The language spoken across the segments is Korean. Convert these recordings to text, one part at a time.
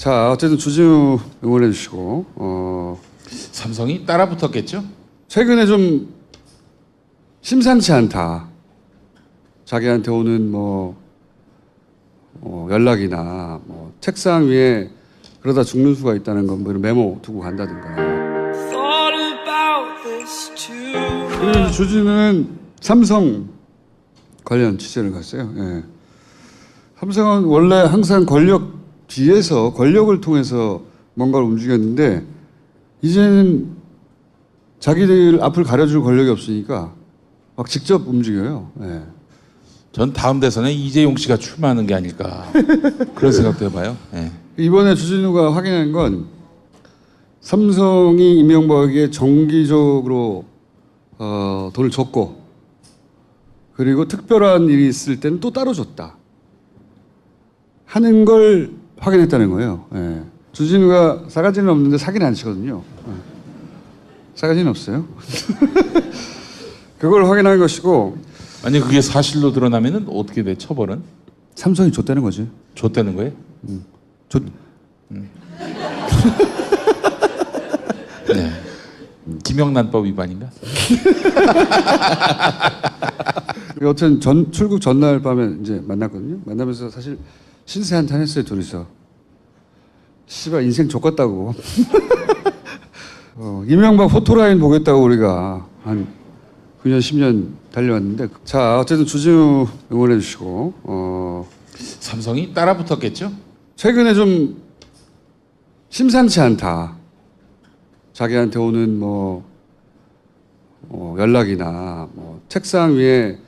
자, 어쨌든 주진우 응원해 주시고 삼성이 따라 붙었겠죠? 최근에 좀 심상치 않다. 자기한테 오는 연락이나 책상 위에 그러다 죽는 수가 있다는 건 이런 메모 두고 간다든가. 그리고 주진우는 삼성 관련 취재를 갔어요. 예. 삼성은 원래 항상 권력 뒤에서 권력을 통해서 뭔가를 움직였는데 이제는 자기들 앞을 가려줄 권력이 없으니까 막 직접 움직여요. 예. 전 다음 대선에 이재용 씨가 출마하는 게 아닐까 그런 생각도 해봐요. 예. 이번에 주진우가 확인한 건 삼성이 이명박에게 정기적으로 돈을 줬고 그리고 특별한 일이 있을 때는 또 따로 줬다 하는 걸 확인했다는 거예요. 예. 주진우가 싸가지는 없는데 사기는 안 치거든요. 예. 싸가지는 없어요. 그걸 확인한 것이고. 아니 그게 사실로 드러나면은 어떻게 돼? 처벌은? 삼성이 줬다는 거지. 줬다는 거예요? 네. 김영란법 위반인가? 여튼 출국 전날 밤에 이제 만났거든요. 만나면서 사실 신세 한탄했어요, 둘이서. 씨발 인생 족같다고. 이명박 포토라인 보겠다고 우리가 한 9년 10년 달려왔는데. 자, 어쨌든 주진우 응원해 주시고 삼성이 따라 붙었겠죠? 최근에 좀 심상치 않다. 자기한테 오는 연락이나 책상 위에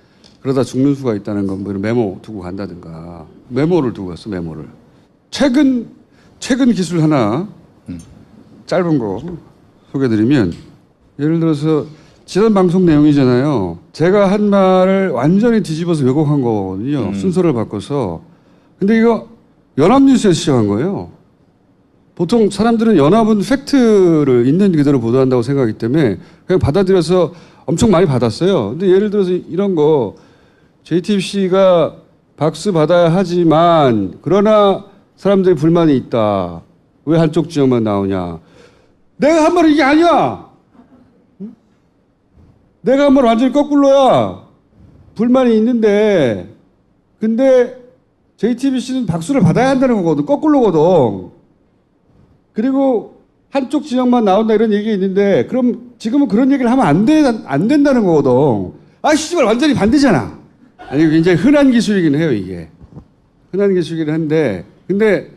그러다 죽는 수가 있다는 건 이런 메모 두고 간다든가. 메모를 두고 갔어, 메모를. 최근 기술 하나 짧은 거 소개드리면, 예를 들어서 지난 방송 내용이잖아요. 제가 한 말을 완전히 뒤집어서 왜곡한 거거든요. 순서를 바꿔서. 근데 이거 연합뉴스에서 시작한 거예요. 보통 사람들은 연합은 팩트를 있는 그대로 보도한다고 생각하기 때문에 그냥 받아들여서 엄청 많이 받았어요. 근데 예를 들어서 이런 거, JTBC가 박수 받아야 하지만 그러나 사람들이 불만이 있다. 왜 한쪽 지역만 나오냐. 내가 한 말은 이게 아니야. 내가 한 말 완전히 거꾸로야. 불만이 있는데 근데 JTBC는 박수를 받아야 한다는 거거든. 거꾸로거든. 그리고 한쪽 지역만 나온다 이런 얘기 있는데 그럼 지금은 그런 얘기를 하면 안 된다는 거거든. 아, 씨발 완전히 반대잖아. 아니, 굉장히 흔한 기술이긴 해요, 이게. 흔한 기술이긴 한데 근데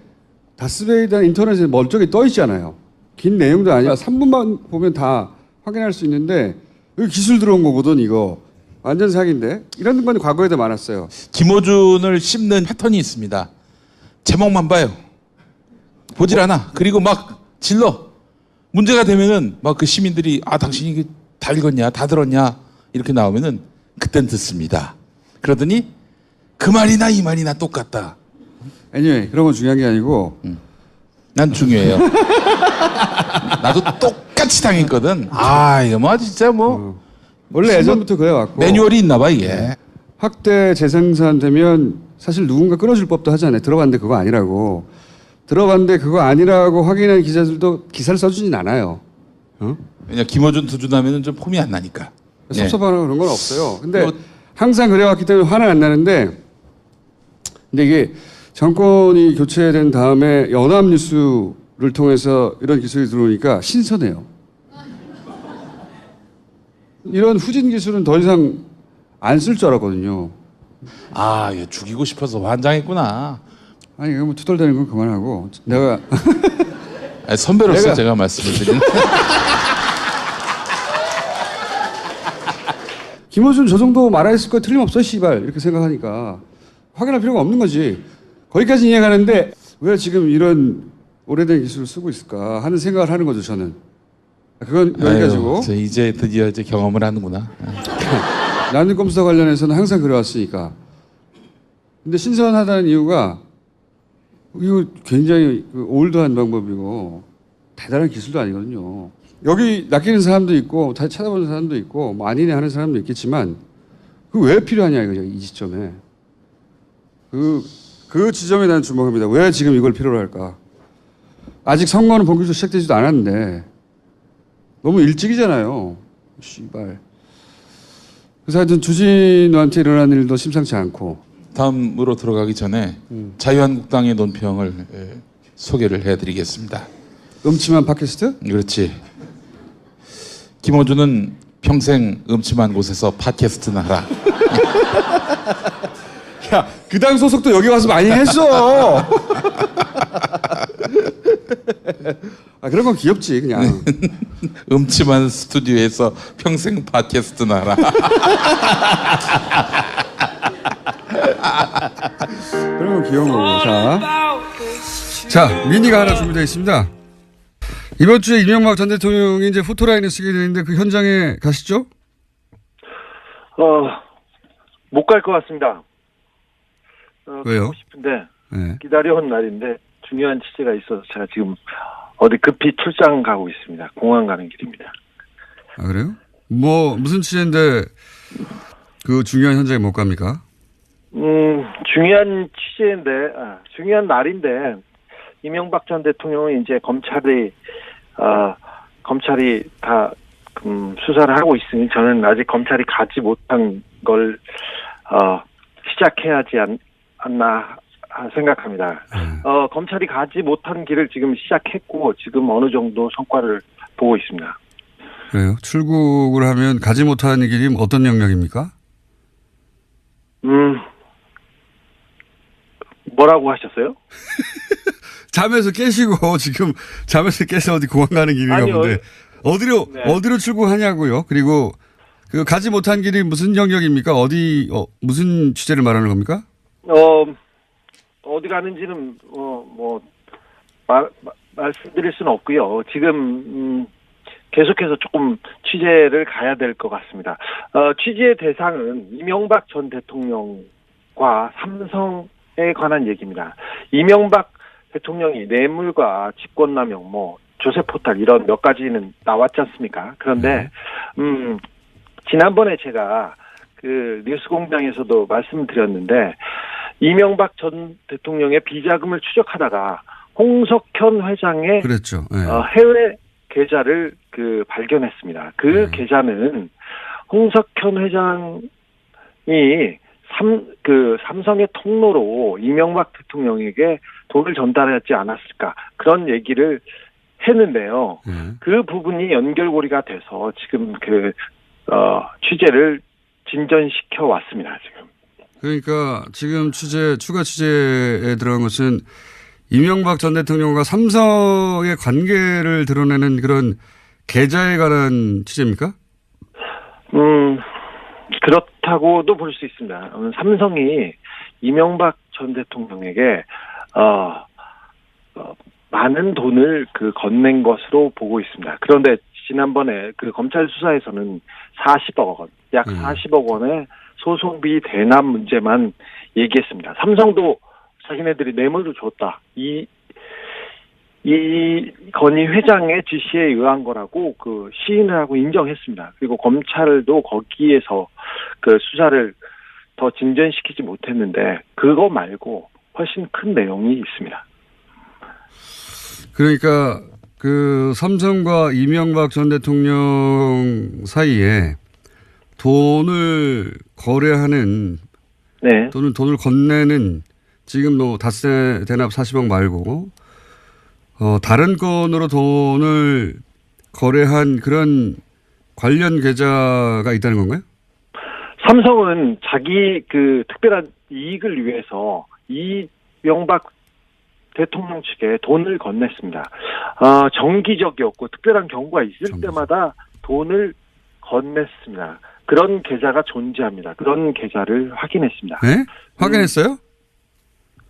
다스베이드나 인터넷에 멀쩡히 떠 있잖아요. 긴 내용도 아니야. 3분만 보면 다 확인할 수 있는데 여기 기술 들어온 거거든, 이거. 완전 사기인데. 이런 건 과거에도 많았어요. 김어준을 씹는 패턴이 있습니다. 제목만 봐요. 보질 않아. 그리고 막 질러. 문제가 되면은 막 그 시민들이 당신이 이게 다 읽었냐, 다 들었냐 이렇게 나오면은 그땐 듣습니다. 그러더니 그 말이나 이 말이나 똑같다. anyway, 그런 건 중요한 게 아니고. 난 중요해요. 나도 똑같이 당했거든. 이거 진짜 원래 예전부터 그래 왔고. 매뉴얼이 있나 봐 이게. 확대 재생산 되면 사실 누군가 끊어줄 법도 하잖아요. 들어봤는데 그거 아니라고. 들어봤는데 그거 아니라고 확인한 기자들도 기사를 써주진 않아요. 왜냐 김어준 투준하면은 좀 폼이 안 나니까. 섭섭하거나 그런 건 없어요. 근데 항상 그래왔기 때문에 화는 안 나는데, 근데 이게 정권이 교체된 다음에 연합뉴스를 통해서 이런 기술이 들어오니까 신선해요. 이런 후진 기술은 더 이상 안 쓸 줄 알았거든요. 얘 죽이고 싶어서 환장했구나. 아니, 이거 투덜대는 건 그만하고 내가 선배로서 제가 말씀을 드리는. 김어준 저 정도 말했을 거 틀림없어, 씨발. 이렇게 생각하니까 확인할 필요가 없는 거지. 거기까지 이해가는데 왜 지금 이런 오래된 기술을 쓰고 있을까 하는 생각을 하는 거죠, 저는. 그건 여기까지고. 이제 드디어 경험을 하는구나. 난임검사 관련해서는 항상 그래왔으니까. 근데 신선하다는 이유가 이거 굉장히 올드한 방법이고 대단한 기술도 아니거든요. 여기 낚이는 사람도 있고 다 찾아보는 사람도 있고 아니네 하는 사람도 있겠지만 그 왜 필요하냐 이거죠, 이 시점에. 그 지점에 난 주목합니다. 왜 지금 이걸 필요로 할까? 아직 선거는 본격적으로 시작되지도 않았는데 너무 일찍이잖아요. 씨발. 그래서 하여튼 주진우한테 일어난 일도 심상치 않고. 다음으로 들어가기 전에 자유한국당의 논평을 소개를 해드리겠습니다. 음침한 팟캐스트? 그렇지. 김어준은 평생 음침한 곳에서 팟캐스트나 하라. 야, 그 당 소속도 여기 와서 많이 했어. 아, 그런 건 귀엽지, 그냥. 음침한 스튜디오에서 평생 팟캐스트나 하라. 그런 건 귀여운 거고. 자, 미니가 하나 준비되어 있습니다. 이번 주에 이명박 전 대통령이 이제 포토라인에 쓰게 되는데 그 현장에 가시죠? 못 갈 것 같습니다. 왜요? 가고 싶은데 네. 기다려온 날인데 중요한 취재가 있어서 제가 지금 어디 급히 출장 가고 있습니다. 공항 가는 길입니다. 아, 그래요? 뭐 무슨 취재인데 그 중요한 현장에 못 갑니까? 중요한 취재인데 중요한 날인데 이명박 전 대통령은 이제 검찰이 다 수사를 하고 있으니 저는 아직 검찰이 가지 못한 걸 시작해야지 않나 생각합니다. 검찰이 가지 못한 길을 지금 시작했고 지금 어느 정도 성과를 보고 있습니다. 그래요? 출국을 하면 가지 못하는 길이 어떤 영역입니까? 뭐라고 하셨어요? 잠에서 깨시고 지금 잠에서 깨서 어디 공항 가는 길인가 본데 어디로 출국하냐고요? 그리고 그 가지 못한 길이 무슨 영역입니까? 무슨 취재를 말하는 겁니까? 어디 가는지는 말씀드릴 수는 없고요. 지금 계속해서 조금 취재를 가야 될 것 같습니다. 취재의 대상은 이명박 전 대통령과 삼성에 관한 얘기입니다. 이명박 대통령이 뇌물과 직권남용, 조세포탈 이런 몇 가지는 나왔지 않습니까? 그런데 지난번에 제가 그 뉴스공장에서도 말씀드렸는데 이명박 전 대통령의 비자금을 추적하다가 홍석현 회장의 그랬죠. 네. 해외 계좌를 발견했습니다. 그 계좌는 홍석현 회장이 삼성의 통로로 이명박 대통령에게 돈을 전달하지 않았을까 그런 얘기를 했는데요. 그 부분이 연결고리가 돼서 지금 취재를 진전시켜 왔습니다. 지금. 그러니까 지금 추가 취재에 들어간 것은 이명박 전 대통령과 삼성의 관계를 드러내는 그런 계좌에 관한 취재입니까? 그렇다고도 볼 수 있습니다. 삼성이 이명박 전 대통령에게 많은 돈을 건넨 것으로 보고 있습니다. 그런데 지난번에 검찰 수사에서는 40억 원, 약 40억 원의 소송비 대납 문제만 얘기했습니다. 삼성도 자기네들이 뇌물을 줬다. 이건희 회장의 지시에 의한 거라고 시인을 하고 인정했습니다. 그리고 검찰도 거기에서 수사를 더 진전시키지 못했는데 그거 말고 훨씬 큰 내용이 있습니다. 그러니까 삼성과 이명박 전 대통령 사이에 돈을 거래하는 네. 돈을 건네는 지금 닷새 대납 40억 말고 다른 건으로 돈을 거래한 그런 관련 계좌가 있다는 건가요? 삼성은 자기 특별한 이익을 위해서 이명박 대통령 측에 돈을 건넸습니다. 정기적이었고 특별한 경우가 있을 때마다 돈을 건넸습니다. 그런 계좌가 존재합니다. 그런 계좌를 확인했습니다. 네? 확인했어요?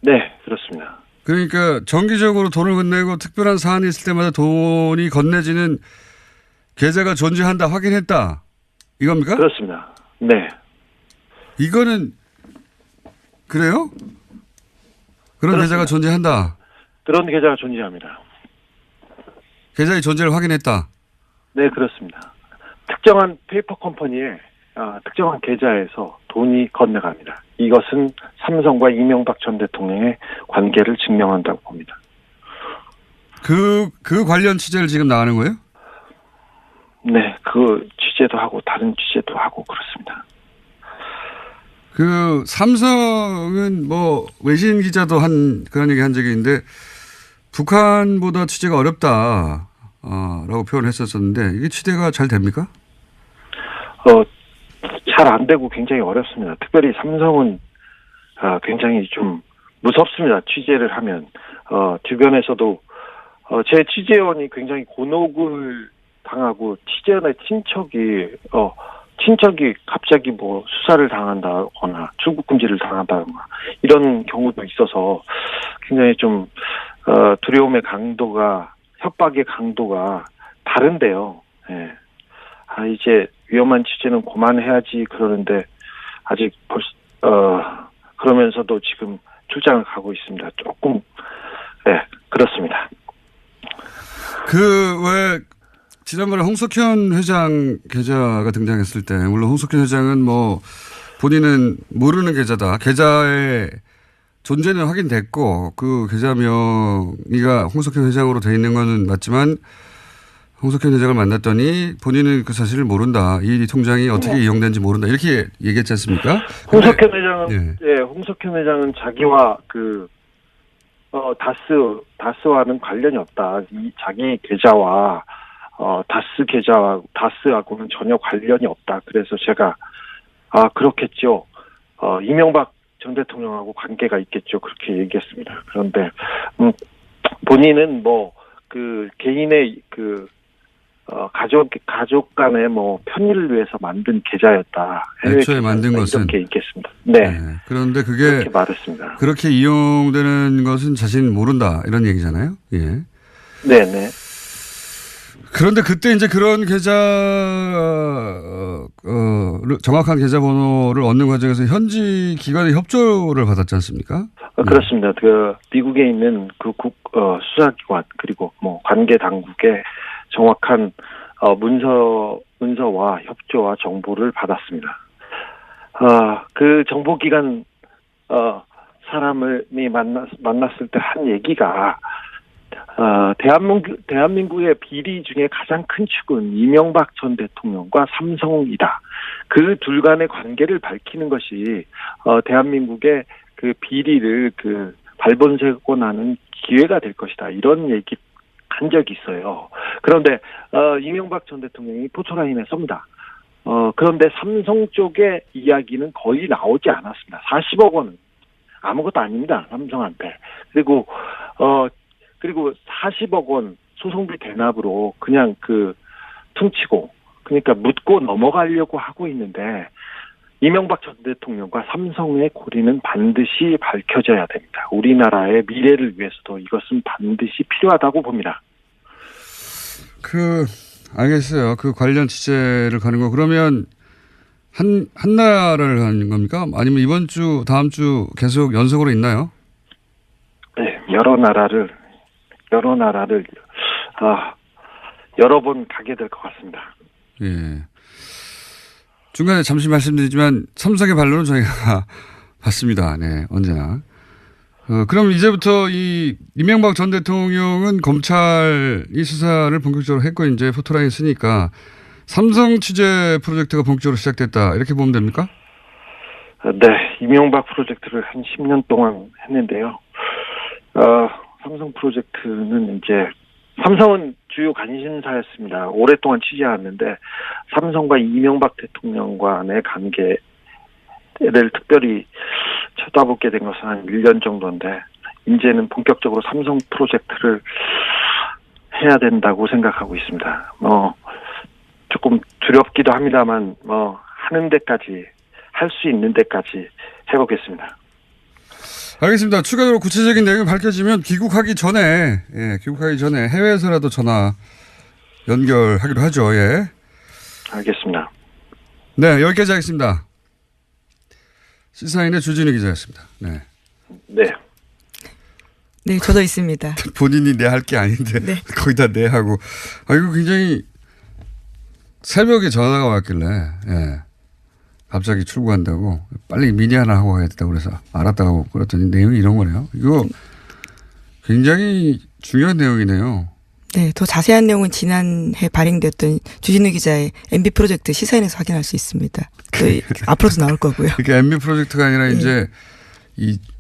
네, 그렇습니다. 그러니까 정기적으로 돈을 건네고 특별한 사안이 있을 때마다 돈이 건네지는 계좌가 존재한다, 확인했다. 이겁니까? 그렇습니다. 네. 이거는 그래요? 그런 그렇습니다. 계좌가 존재한다. 그런 계좌가 존재합니다. 계좌의 존재를 확인했다. 네, 그렇습니다. 특정한 페이퍼 컴퍼니에 특정한 계좌에서 돈이 건네갑니다. 이것은 삼성과 이명박 전 대통령의 관계를 증명한다고 봅니다. 그 관련 취재를 지금 나가는 거예요? 네, 그 취재도 하고 다른 취재도 하고 그렇습니다. 그 삼성은 뭐 외신 기자도 그런 얘기 한 적이 있는데 북한보다 취재가 어렵다. 라고 표현을 했었었는데 이게 취재가 잘 됩니까? 잘 안 되고 굉장히 어렵습니다. 특별히 삼성은 굉장히 좀 무섭습니다. 취재를 하면 주변에서도 제 취재원이 굉장히 곤혹을 당하고 취재원의 친척이 갑자기 뭐 수사를 당한다거나 출국 금지를 당한다거나 이런 경우도 있어서 굉장히 좀 두려움의 강도가 협박의 강도가 다른데요. 예. 이제 위험한 취재는 그만해야지 그러는데 아직 그러면서도 지금 출장을 가고 있습니다. 조금 그렇습니다. 왜 지난번에 홍석현 회장 계좌가 등장했을 때 물론 홍석현 회장은 뭐 본인은 모르는 계좌다. 계좌의 존재는 확인됐고 그 계좌 명의가 홍석현 회장으로 돼 있는 거는 맞지만 홍석현 회장을 만났더니 본인은 그 사실을 모른다. 이 통장이 어떻게 이용된지 모른다. 이렇게 얘기했지 않습니까? 홍석현 회장은 홍석현 회장은 자기와 다스와는 관련이 없다. 이 자기 계좌와 다스하고는 전혀 관련이 없다. 그래서 제가 그렇겠죠. 이명박 전 대통령하고 관계가 있겠죠. 그렇게 얘기했습니다. 그런데 본인은 뭐 그 개인의 가족 간의 뭐 편의를 위해서 만든 계좌였다. 애초에 만든 것은 이렇게 있겠습니다. 네. 그런데 그게 그렇게 말했습니다. 그렇게 이용되는 것은 자신 모른다 이런 얘기잖아요. 예. 네네. 그런데 그때 이제 그런 계좌 정확한 계좌번호를 얻는 과정에서 현지 기관의 협조를 받았지 않습니까? 그렇습니다. 그 미국에 있는 그 수사기관 그리고 뭐 관계 당국의 정확한 문서와 협조와 정보를 받았습니다. 그 정보기관 사람이 만났을 때 한 얘기가 대한민국의 비리 중에 가장 큰 축은 이명박 전 대통령과 삼성이다. 그 둘 간의 관계를 밝히는 것이 대한민국의 그 비리를 발본세고 나는 기회가 될 것이다. 이런 얘기 한 적이 있어요. 그런데 이명박 전 대통령이 포토라인에 섭니다. 그런데 삼성 쪽의 이야기는 거의 나오지 않았습니다. 40억 원은 아무것도 아닙니다. 삼성한테. 그리고 40억 원 소송비 대납으로 그냥 퉁치고 그러니까 묻고 넘어가려고 하고 있는데 이명박 전 대통령과 삼성의 고리는 반드시 밝혀져야 됩니다. 우리나라의 미래를 위해서도 이것은 반드시 필요하다고 봅니다. 알겠어요. 그 관련 취재를 가는 거 그러면 한 나라를 가는 겁니까? 아니면 이번 주, 다음 주 계속 연속으로 있나요? 네, 여러 나라를 여러 번 가게 될 것 같습니다. 예. 중간에 잠시 말씀드리지만 삼성의 반론은 저희가 봤습니다. 네, 언제나. 그럼 이제부터 이명박 전 대통령은 검찰이 수사를 본격적으로 했고 이제 포토라인 쓰니까 삼성 취재 프로젝트가 본격적으로 시작됐다. 이렇게 보면 됩니까? 네, 이명박 프로젝트를 한 10년 동안 했는데요. 삼성 프로젝트는 이제 삼성은 주요 관심사였습니다. 오랫동안 취재했는데 삼성과 이명박 대통령 간의 관계를 특별히 쳐다보게 된 것은 한 1년 정도인데 이제는 본격적으로 삼성 프로젝트를 해야 된다고 생각하고 있습니다. 조금 두렵기도 합니다만 하는 데까지 할 수 있는 데까지 해보겠습니다. 알겠습니다. 추가적으로 구체적인 내용이 밝혀지면 귀국하기 전에 해외에서라도 전화 연결하기로 하죠. 예. 알겠습니다. 네, 여기까지 하겠습니다. 시사인의 주진우 기자였습니다. 네. 네. 네, 저도 있습니다. 본인이 내 할 게 아닌데 네. 거기다 내 하고. 이거 굉장히 새벽에 전화가 왔길래 갑자기 출국한다고 빨리 미니 하나 하고 가야 된다고 그래서 알았다고 그랬더니 내용이 이런 거네요. 이거 굉장히 중요한 내용이네요. 네, 더 자세한 내용은 지난해 발행됐던 주진우 기자의 MB 프로젝트 시사인에서 확인할 수 있습니다. 또 앞으로도 나올 거고요. 이게 MB 프로젝트가 아니라 예. 이제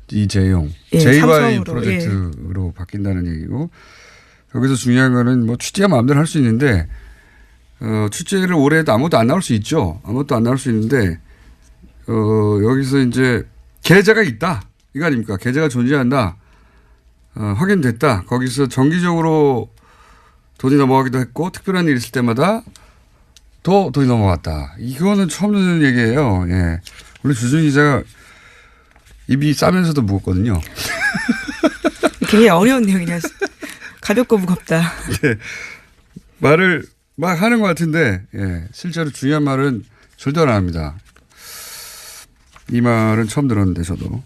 이재용, 예, JY 삼성으로, 프로젝트로 바뀐다는 얘기고, 여기서 중요한 거는 뭐 취재가 마음대로 할 수 있는데 취재를 오래 해도 아무것도 안 나올 수 있죠. 아무것도 안 나올 수 있는데 여기서 이제 계좌가 있다 이거 아닙니까? 계좌가 존재한다. 확인됐다. 거기서 정기적으로 돈이 넘어가기도 했고 특별한 일 있을 때마다 또 돈이 넘어갔다. 이거는 처음 듣는 얘기예요. 예. 원래 주준 기자가 입이 싸면서도 무겁거든요. 굉장히 어려운 내용이라 가볍고 무겁다. 예. 말을 막 하는 것 같은데 예. 실제로 중요한 말은 절대 안 합니다. 이 말은 처음 들었는데 저도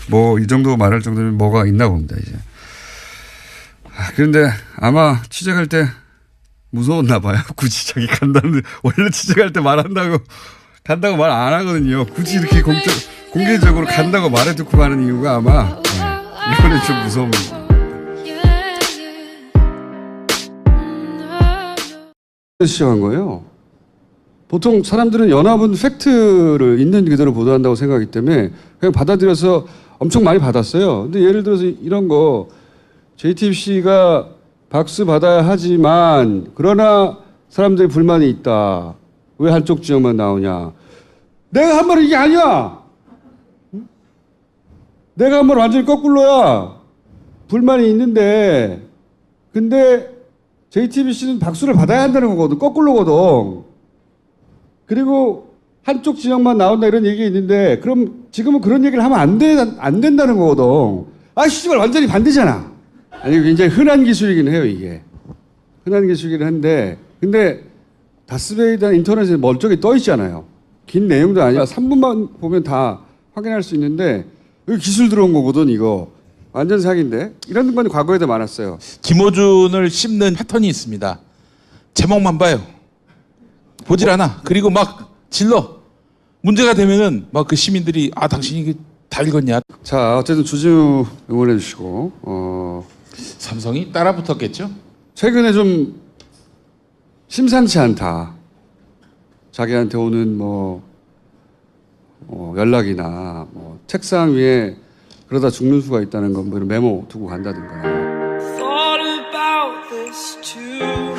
뭐 이 정도 말할 정도면 뭐가 있나 봅니다 이제. 그런데 아마 취재 갈 때 무서웠나 봐요. 굳이 자기 간다는 원래 취재 갈 때 말한다고 간다고 말 안 하거든요. 굳이 이렇게 공개적으로 간다고 말해두고 가는 이유가 아마 이거는 좀 무서운. 시작한 거예요. 보통 사람들은 연합은 팩트를 있는 그대로 보도한다고 생각하기 때문에 그냥 받아들여서 엄청 많이 받았어요. 근데 예를 들어서 이런 거 JTBC가 박수 받아야 하지만 그러나 사람들이 불만이 있다. 왜 한쪽 지역만 나오냐. 내가 한 말은 이게 아니야. 내가 한 말은 완전히 거꾸로야. 불만이 있는데 근데 JTBC는 박수를 받아야 한다는 거거든. 거꾸로거든. 그리고 한쪽 지역만 나온다 이런 얘기 있는데 그럼 지금은 그런 얘기를 하면 안 된다는 거거든. 아, 씨발 완전히 반대잖아. 아니 굉장히 흔한 기술이긴 해요 이게. 흔한 기술이긴 한데 근데 다스베이다 인터넷에 멀쩡히 떠 있잖아요. 긴 내용도 아니라 3분만 보면 다 확인할 수 있는데 여기 기술 들어온 거거든 이거. 완전 사기인데. 이런 건 과거에도 많았어요. 김어준을 씹는 패턴이 있습니다. 제목만 봐요. 보질 않아. 그리고 막 질러. 문제가 되면은 막 그 시민들이 아 당신이 이게 다 읽었냐. 자 어쨌든 주진우 응원해 주시고 삼성이 따라붙었겠죠. 최근에 좀 심상치 않다. 자기한테 오는 뭐 연락이나 뭐 책상 위에 그러다 죽는 수가 있다는 건 뭐 이런 메모 두고 간다든가.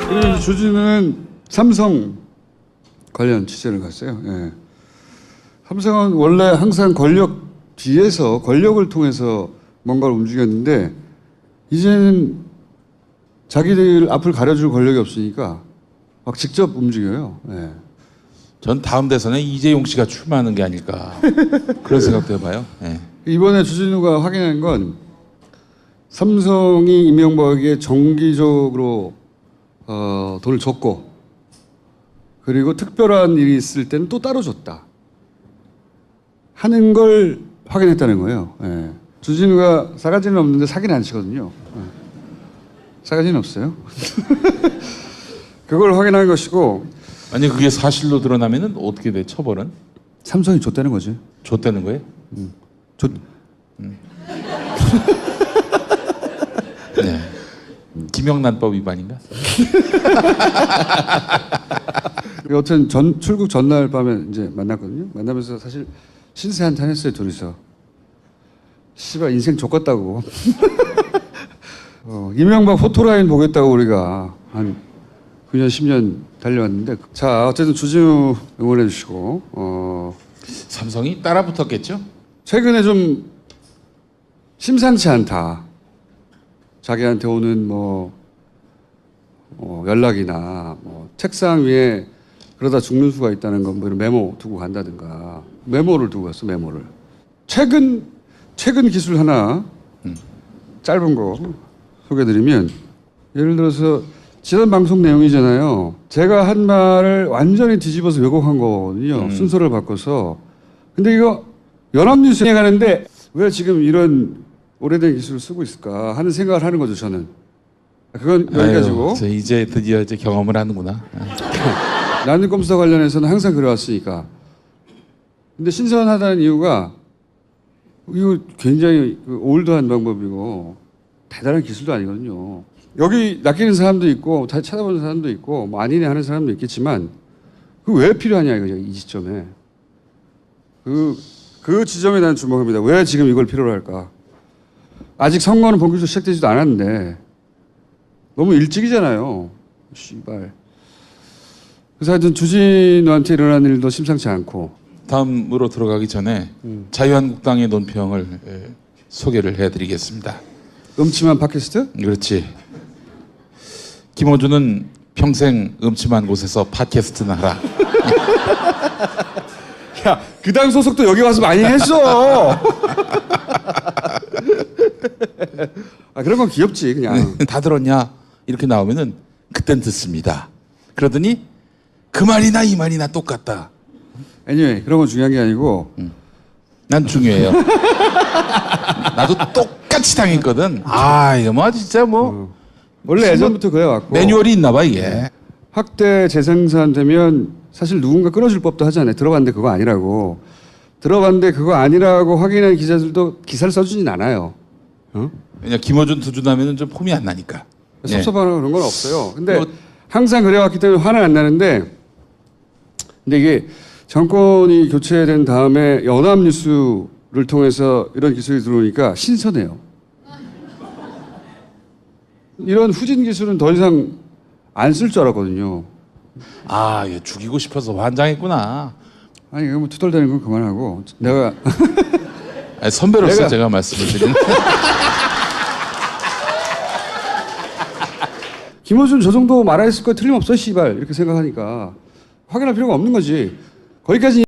그리고 주진우는 삼성 관련 취재를 갔어요. 예. 삼성은 원래 항상 권력 뒤에서 권력을 통해서 뭔가를 움직였는데 이제는 자기들 앞을 가려줄 권력이 없으니까 막 직접 움직여요. 예. 전 다음 대선에 이재용 씨가 출마하는 게 아닐까 그런 생각도 해봐요. 네. 이번에 주진우가 확인한 건 삼성이 이명박에게 정기적으로 돈을 줬고 그리고 특별한 일이 있을 때는 또 따로 줬다 하는 걸 확인했다는 거예요. 예. 주진우가 싸가지는 없는데 사기는 안 치거든요. 예. 싸가지는 없어요. 그걸 확인한 것이고 만약 그게 사실로 드러나면은 어떻게 돼? 처벌은? 삼성이 줬다는 거지. 줬다는 거예요? 네. 김영란법 위반인가? 여튼 출국 전날 밤에 이제 만났거든요. 만나면서 사실 신세 한탄 했어요 둘이서. 씨발 인생 족같다고. 이명박 포토라인 보겠다고 우리가 한 9년 10년 달려왔는데 자 어쨌든 주진우 응원해 주시고 삼성이 따라붙었겠죠? 최근에 좀 심상치 않다. 자기한테 오는 뭐 연락이나 뭐 책상 위에 그러다 죽는 수가 있다는 건 뭐 이런 메모 두고 간다든가. 메모를 두고 갔어. 메모를. 최근 기술 하나 짧은 거 소개드리면 예를 들어서 지난 방송 내용이잖아요. 제가 한 말을 완전히 뒤집어서 왜곡한 거거든요. 순서를 바꿔서. 근데 이거 연합뉴스에 가는데 왜 지금 이런 오래된 기술을 쓰고 있을까 하는 생각을 하는 거죠, 저는. 그건 여기까지고. 아유, 이제 드디어 이제 경험을 하는구나. 나는 꼼수사 관련해서는 항상 그래왔으니까. 근데 신선하다는 이유가 이거 굉장히 올드한 방법이고 대단한 기술도 아니거든요. 여기 낚이는 사람도 있고 다 찾아보는 사람도 있고 뭐 아니네 하는 사람도 있겠지만 그 왜 필요하냐 이거죠. 이 지점에. 그 지점에 대한 주목합니다. 왜 지금 이걸 필요로 할까? 아직 선거는 본격적으로 시작되지도 않았는데 너무 일찍이잖아요. 씨발. 그래서 하여튼 주진우한테 일어난 일도 심상치 않고. 다음으로 들어가기 전에 자유한국당의 논평을 소개를 해드리겠습니다. 음침한 팟캐스트? 그렇지. 김어준은 평생 음침한 곳에서 팟캐스트나 하라. 야, 그 당 소속도 여기 와서 많이 했어. 아, 그런 건 귀엽지, 그냥. 다 들었냐? 이렇게 나오면은 그땐 듣습니다. 그러더니 그 말이나 이 말이나 똑같다. anyway, 그런 건 중요한 게 아니고. 난 중요해요. 나도 똑같이 당했거든. 아, 이거 뭐 진짜 뭐 원래 예전부터 그래 왔고. 매뉴얼이 있나 봐 이게. 확대 재생산되면 사실 누군가 끊어줄 법도 하잖아요. 들어갔는데 그거 아니라고. 들어갔는데 그거 아니라고 확인한 기자들도 기사를 써주진 않아요. 어? 왜냐 김어준 투준하면은 좀 폼이 안 나니까. 섭섭하거나 그런 건 없어요. 근데 뭐- 항상 그래왔기 때문에 화는 안 나는데, 근데 이게 정권이 교체된 다음에 연합뉴스를 통해서 이런 기술이 들어오니까 신선해요. 이런 후진 기술은 더 이상 안 쓸 줄 알았거든요. 아, 얘 죽이고 싶어서 환장했구나. 아니 이거 뭐 투덜대는 건 그만하고 내가 아니, 선배로서 내가- 제가 말씀을 드리는. 김어준 저 정도 말했을 거 틀림없어 씨발 이렇게 생각하니까 확인할 필요가 없는 거지. 거기까지